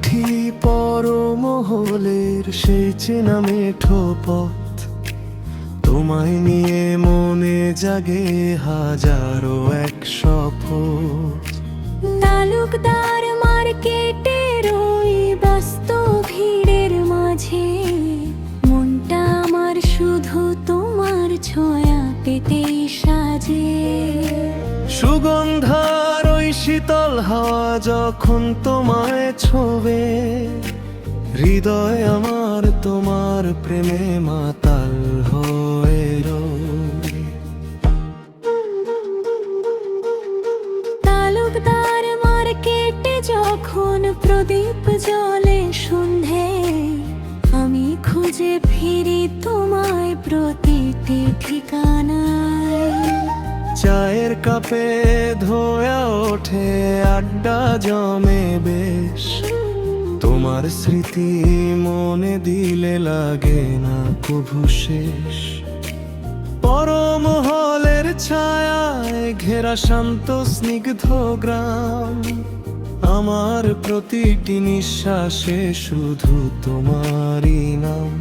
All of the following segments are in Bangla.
কাঠি পরমহলের সেই চেনা মেঠো পথ, তোমায় নিয়ে মনে জাগে হাজারো এক শপথ। তালুকদার মার্কেটের ওই ব্যস্ত ভিড়ের মাঝে মনটা আমার শুধু তোমার ছোঁয়া পেতেই সাজে। সুগন্ধার ওই শীতল হাওয়া যখন তোমায় ছোঁবে, হৃদয় আমার তোমার প্রেমে মাতাল হয়ে রয়। তালুকদার মার্কেটে যখন প্রদীপ জ্বলে সন্ধে, আমি খুঁজে ফিরি তোমায় প্রতিটি ঠিকানায়। চায়ের কাপে ধোয়া ওঠে আড্ডা জমে বেশ, তোমার স্মৃতি মনে দিলে লাগে না কভু শেষ। পরমহলের ছায়ায় ঘেরা শান্ত স্নিগ্ধ গ্রাম, আমার প্রতিটি নিঃশ্বাসে শুধু তোমারই নাম।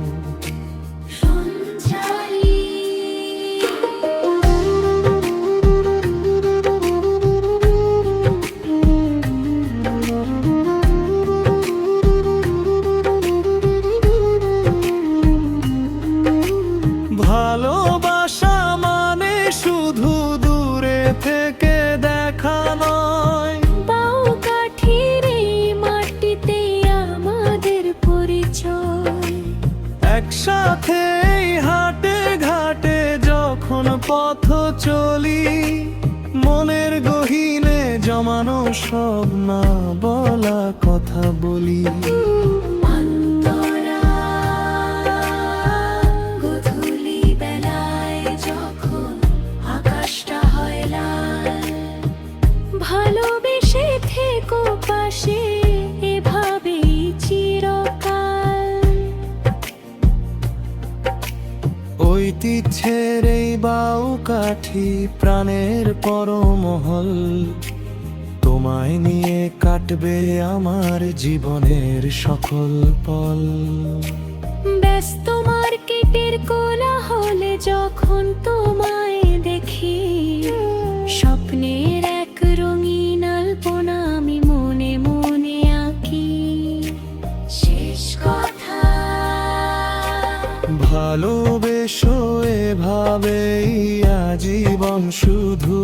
ভালোবাসা মানে শুধু দূরে থেকে দেখা নয়, বাউ কাঠির এই মাটিতে আমাদের পরিচয়। একসাথে হাটে ঘাটে যখন পথ চলি, মনের গহীনে জমানো সব না বলা কথা বলি। গধূলি বেলায় যখন আকাশটা হয় লাল, ভালোবেসে থেকো পাশে এভাবেই চিরকাল। ঐতিহ্যের এই বাউ কাঠি প্রাণের পরমহল, তোমায় নিয়ে কাটবে আমার জীবনের সকল পল। ব্যস্ত মার্কেটের কোলাহলে যখন তোমায় দেখি, স্বপ্নের এক রঙিন আলপনা আমি মনে মনে আঁকি। শেষ কথা, ভালোবেসো এভাবেই আজীবন শুধু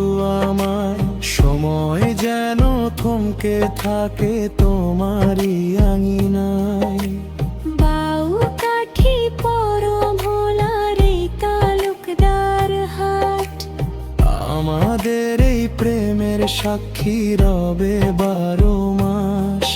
আমায়, সময় যেন থমকে থাকে তোমারই আঙিনায়। বাউ কাঠি পরমহলার এই তালুকদার হাট, আমাদের এই প্রেমের সাক্ষী রবে 12 মাস।